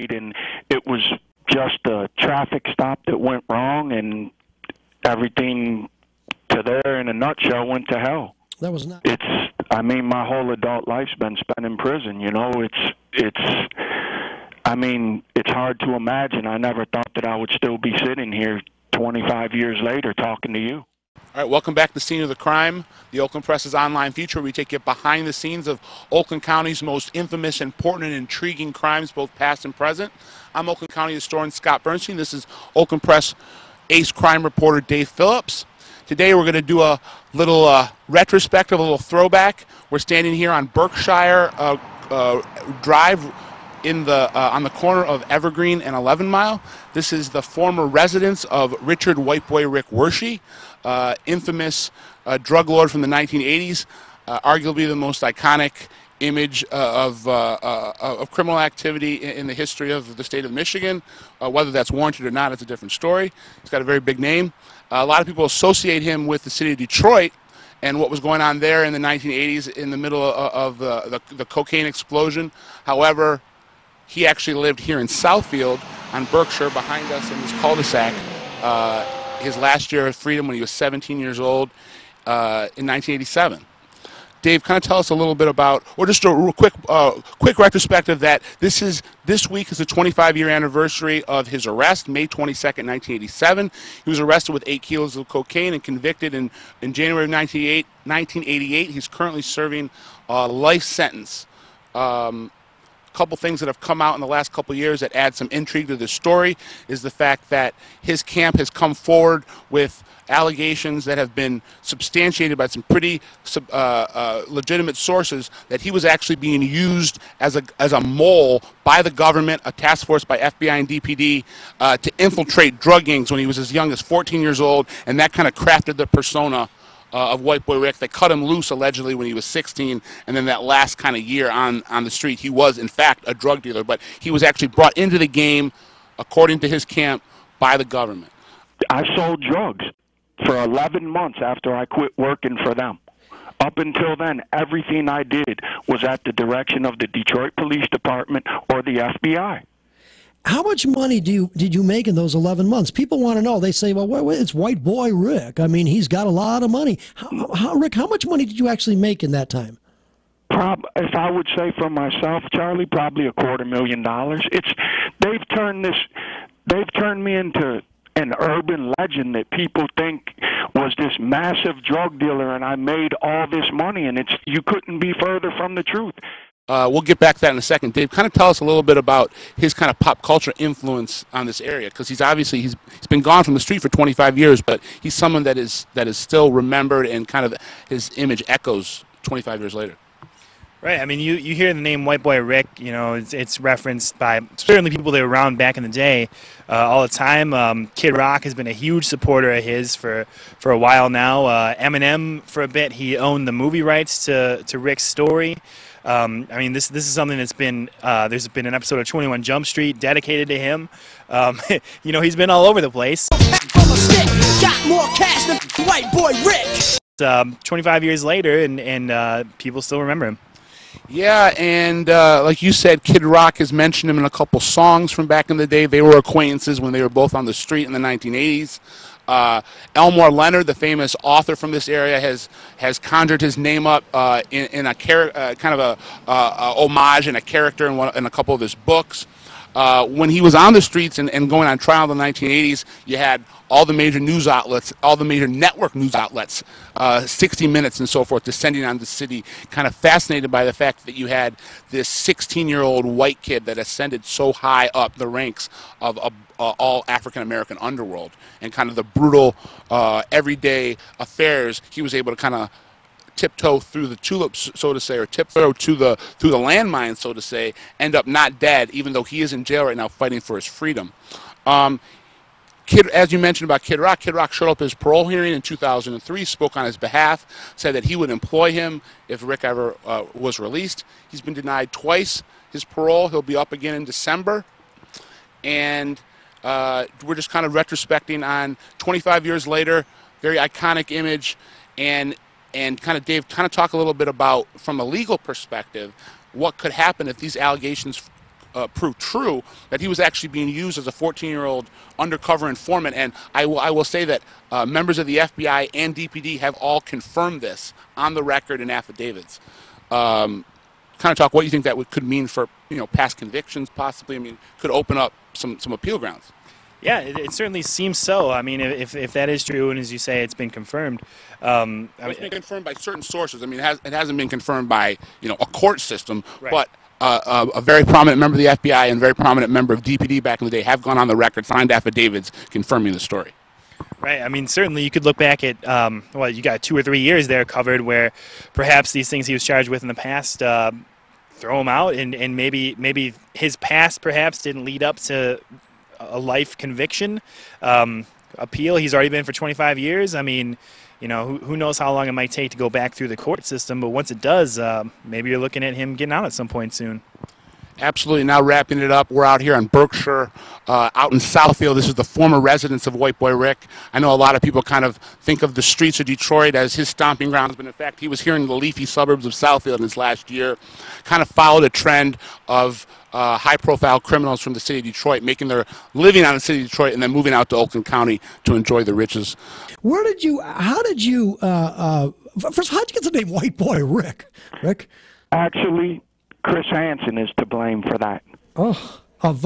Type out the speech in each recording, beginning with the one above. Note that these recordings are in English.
And it was just a traffic stop that went wrong, and everything to there in a nutshell went to hell. That was not. I mean, my whole adult life's been spent in prison. You know, I mean, it's hard to imagine. I never thought that I would still be sitting here 25 years later talking to you. All right, welcome back to the Scene of the Crime, the Oakland Press's online feature where we take you behind the scenes of Oakland County's most infamous, important, and intriguing crimes, both past and present. I'm Oakland County historian Scott Bernstein. This is Oakland Press ace crime reporter Dave Phillips. Today we're going to do a little retrospective, a little throwback. We're standing here on Berkshire Drive on the corner of Evergreen and 11 Mile. This is the former residence of Richard White Boy Rick Wershey, infamous drug lord from the 1980s, arguably the most iconic image of criminal activity in the history of the state of Michigan. Whether that's warranted or not, it's a different story. He's got a very big name. A lot of people associate him with the city of Detroit and what was going on there in the 1980s in the middle of the cocaine explosion. However, he actually lived here in Southfield on Berkshire behind us in this cul-de-sac his last year of freedom when he was 17 years old in 1987. Dave, kind of tell us a little bit about, or just a real quick retrospective that this week is the 25-year anniversary of his arrest, May 22nd, 1987. He was arrested with 8 kilos of cocaine and convicted in January of 1988. He's currently serving a life sentence. Couple things that have come out in the last couple years that add some intrigue to this story is the fact that his camp has come forward with allegations that have been substantiated by some pretty legitimate sources that he was actually being used as a mole by the government, a task force by FBI and DPD to infiltrate drug gangs when he was as young as 14 years old, and that kind of crafted the persona of White Boy Rick. They cut him loose allegedly when he was 16, and then that last kind of year on the street, he was in fact a drug dealer, but he was actually brought into the game, according to his camp, by the government. I sold drugs for 11 months after I quit working for them. Up until then, everything I did was at the direction of the Detroit Police Department or the FBI. How much money did you make in those 11 months? People want to know. They say, well, it's White Boy Rick. I mean, he's got a lot of money. Rick, how much money did you actually make in that time? If I would say for myself, Charlie, probably $250,000. They've turned me into an urban legend that people think was this massive drug dealer, and I made all this money, and you couldn't be further from the truth. We'll get back to that in a second. Dave, kind of tell us a little bit about his kind of pop culture influence on this area, because he's been gone from the street for 25 years, but he's someone that is still remembered, and kind of his image echoes 25 years later. Right. I mean, you hear the name White Boy Rick, you know, it's referenced by certainly people that were around back in the day all the time. Kid Rock has been a huge supporter of his for a while now. Eminem, for a bit, he owned the movie rights to Rick's story. I mean, this is something that's been, there's been an episode of 21 Jump Street dedicated to him. You know, he's been all over the place. Got more cash than White Boy Rick. 25 years later, and people still remember him. Yeah, and like you said, Kid Rock has mentioned him in a couple songs from back in the day. They were acquaintances when they were both on the street in the 1980s. Elmore Leonard, the famous author from this area, has conjured his name up in a kind of a homage and a character in a couple of his books. When he was on the streets and going on trial in the 1980s, you had all the major news outlets, all the major network news outlets, 60 Minutes and so forth, descending on the city, kind of fascinated by the fact that you had this 16-year-old white kid that ascended so high up the ranks of all African-American underworld, and kind of the brutal, everyday affairs he was able to kind of tiptoe through the tulips, so to say, or tiptoe through the landmine, so to say, end up not dead, even though he is in jail right now fighting for his freedom. As you mentioned about Kid Rock showed up at his parole hearing in 2003, spoke on his behalf, said that he would employ him if Rick ever was released. He's been denied twice his parole. He'll be up again in December. And we're just kind of retrospecting on 25 years later, very iconic image. And And kind of, Dave, kind of talk a little bit about, from a legal perspective, what could happen if these allegations prove true, that he was actually being used as a 14-year-old undercover informant. And I will say that members of the FBI and DPD have all confirmed this on the record in affidavits. Kind of talk what you think that could mean for, past convictions, possibly. I mean, could open up some appeal grounds. Yeah, it certainly seems so. I mean, if that is true, and as you say, it's been confirmed. It's been confirmed by certain sources. I mean, it hasn't been confirmed by a court system, right. But a very prominent member of the FBI and a very prominent member of DPD back in the day have gone on the record, signed affidavits confirming the story. Right. I mean, certainly you could look back at, you got 2 or 3 years there covered where perhaps these things he was charged with in the past throw him out, and maybe his past perhaps didn't lead up to a life conviction. Appeal, he's already been for 25 years. I mean, who knows how long it might take to go back through the court system, but once it does, maybe you're looking at him getting out at some point soon. Absolutely. Now wrapping it up, we're out here on Berkshire, out in Southfield. This is the former residence of White Boy Rick. I know a lot of people kind of think of the streets of Detroit as his stomping grounds, but in fact, he was here in the leafy suburbs of Southfield in his last year. Kind of followed a trend of high-profile criminals from the city of Detroit making their living out of the city of Detroit and then moving out to Oakland County to enjoy the riches. How did you, first of all, how'd you get the name White Boy Rick? Rick? Actually, Chris Hansen is to blame for that. Oh, of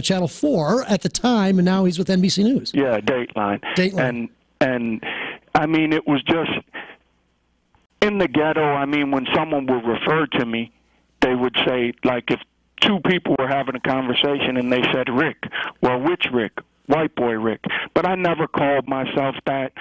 Channel 4 at the time, and now he's with NBC News. Yeah, Dateline. And I mean, it was just in the ghetto. I mean, when someone would refer to me, they would say, like, if 2 people were having a conversation and they said Rick, well, which Rick? White Boy Rick. But I never called myself that.